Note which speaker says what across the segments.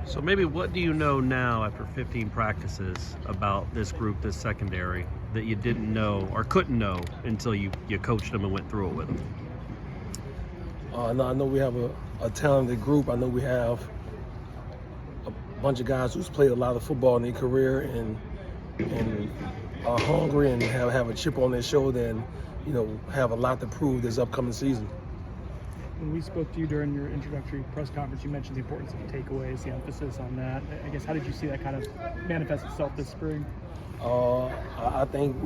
Speaker 1: So maybe what do you know now after 15 practices about this group, this secondary, that you didn't know or couldn't know until you coached them and went through it with them?
Speaker 2: I know we have a talented group. I know we have a bunch of guys who's played a lot of football in their career and are hungry and have a chip on their shoulder and, have a lot to prove this upcoming season.
Speaker 3: When we spoke to you during your introductory press conference, you mentioned the importance of takeaways, the emphasis on that. I guess, how did you see that kind of manifest itself this spring?
Speaker 2: I think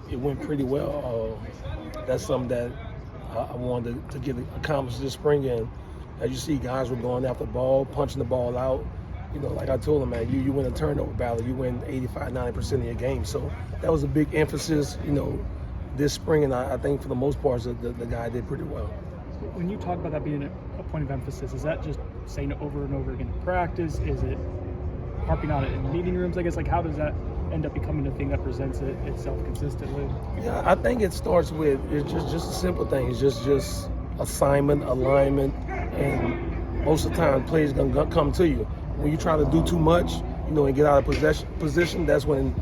Speaker 2: it went pretty well. That's something that I wanted to get accomplished this spring. And as you see, guys were going after the ball, punching the ball out. Like I told them, man, you win a turnover battle, you win 85-90% of your game. So that was a big emphasis, this spring. And I think for the most part, the guy did pretty well.
Speaker 3: When you talk about that being a point of emphasis, is that just saying it over and over again in practice? Is it harping on it in meeting rooms? I guess, how does that end up becoming a thing that presents itself consistently?
Speaker 2: Yeah, I think it starts with just a simple thing. It's just assignment, alignment, and most of the time, plays gonna come to you. When you try to do too much, and get out of position, that's when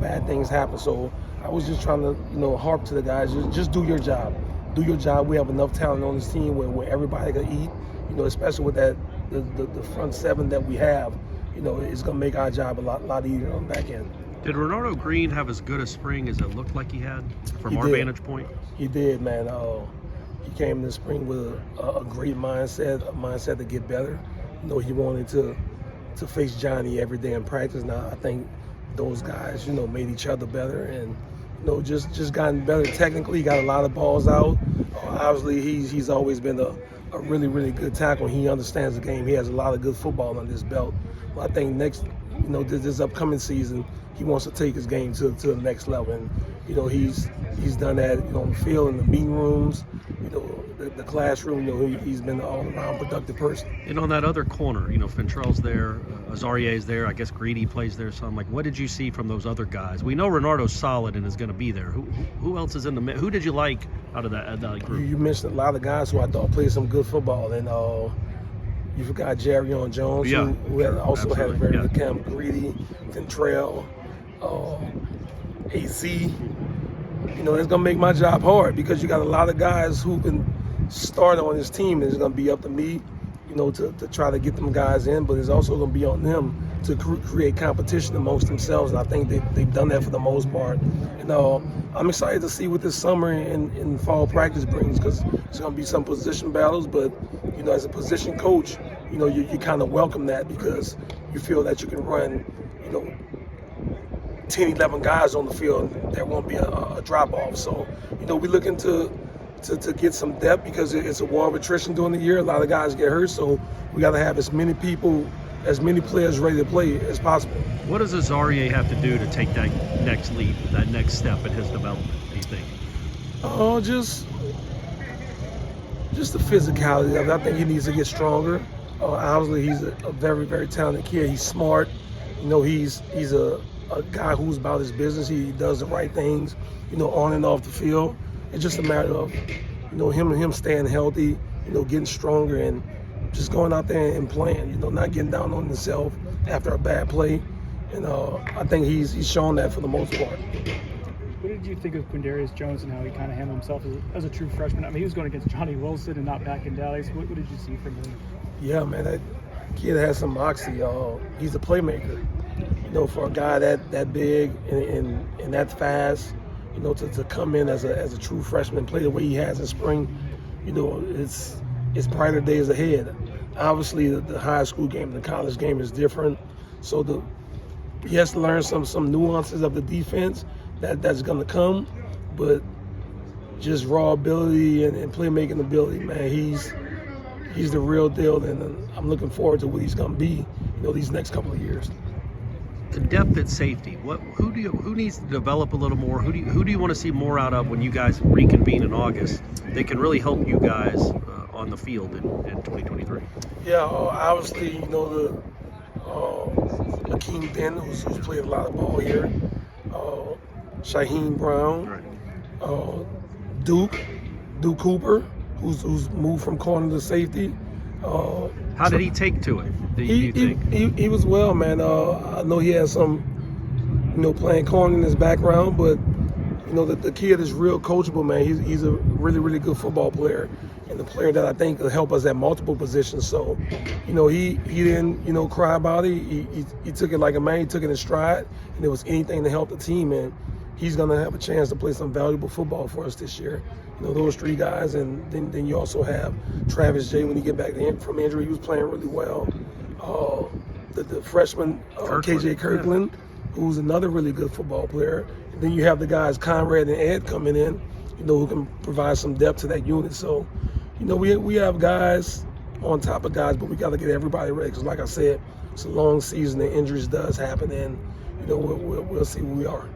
Speaker 2: bad things happen. So I was just trying to harp to the guys, just do your job. Do your job. We have enough talent on this team where everybody can eat, especially with the front seven that we have, it's going to make our job a lot easier on the back end.
Speaker 1: Did Renardo Green have as good a spring as it looked like he had from our vantage point?
Speaker 2: He did, man. He came this spring with a great mindset to get better. He wanted to face Johnny every day in practice. Now, I think those guys, made each other better and, just gotten better technically. He got a lot of balls out. Obviously, he's always been a really, really good tackle. He understands the game. He has a lot of good football on his belt. But I think next, this upcoming season, he wants to take his game to the next level. And, he's done that, on the field, in the meeting rooms, the classroom. He's been an all-around productive person.
Speaker 1: And on that other corner, Fintrell's there, Azarier's there, I guess Greedy plays there some. What did you see from those other guys? We know Renardo's solid and is going to be there. Who else is in the mix? Who did you like out of that group?
Speaker 2: You mentioned a lot of guys who I thought played some good football. And you forgot Jarrion Jones,
Speaker 1: yeah,
Speaker 2: who also had a very
Speaker 1: yeah.
Speaker 2: good camp. Greedy, Fintrell, AC. It's going to make my job hard because you got a lot of guys who can start on this team, and it's going to be up to me, to try to get them guys in, but it's also going to be on them to create competition amongst themselves, and I think they've done that for the most part. And I'm excited to see what this summer and fall practice brings because it's going to be some position battles, but, as a position coach, you kind of welcome that because you feel that you can run, 10, 11 guys on the field, there won't be a drop-off. So, we're looking to get some depth because it's a war of attrition during the year. A lot of guys get hurt, so we got to have as many players ready to play as possible.
Speaker 1: What does Azarier have to do to take that next leap, that next step in his development, do you think?
Speaker 2: Just the physicality of it. I think he needs to get stronger. Obviously, he's a very, very talented kid. He's smart. He's a guy who's about his business. He does the right things, on and off the field. It's just a matter of, him staying healthy, getting stronger and just going out there and playing, not getting down on himself after a bad play. And I think he's shown that for the most part.
Speaker 3: What did you think of Quindarius Jones and how he kind of handled himself as a true freshman? I mean, he was going against Johnny Wilson and not back in Dallas. What did you see from him?
Speaker 2: Yeah, man, that kid has some moxie. He's a playmaker. For a guy that big and that fast, to come in as a true freshman, play the way he has in spring, it's brighter days ahead. Obviously, the high school game, the college game is different. So he has to learn some nuances of the defense that's going to come, but just raw ability and playmaking ability, man, he's the real deal, and I'm looking forward to what he's going to be, these next couple of years.
Speaker 1: The depth at safety. Who needs to develop a little more? Who do you want to see more out of when you guys reconvene in August? They can really help you guys on the field in 2023.
Speaker 2: Yeah, obviously, Akeem Ben, who's played a lot of ball here. Shaheen Brown,
Speaker 1: Right.
Speaker 2: Duke Cooper, who's moved from corner to safety.
Speaker 1: How did he take to it? Do you think?
Speaker 2: He was well, man. I know he had some, playing corn in his background, but the kid is real coachable, man. He's a really, really good football player, and a player that I think will help us at multiple positions. So, he didn't, cry about it. He took it like a man. He took it in stride, and it was anything to help the team, and he's gonna have a chance to play some valuable football for us this year. Those three guys, and then you also have Travis J. When he get back from injury, he was playing really well. The freshman KJ Kirkland, who's another really good football player. And then you have the guys Conrad and Ed coming in, who can provide some depth to that unit. So, we have guys on top of guys, but we got to get everybody ready. Because, like I said, it's a long season and injuries does happen, and we'll see who we are.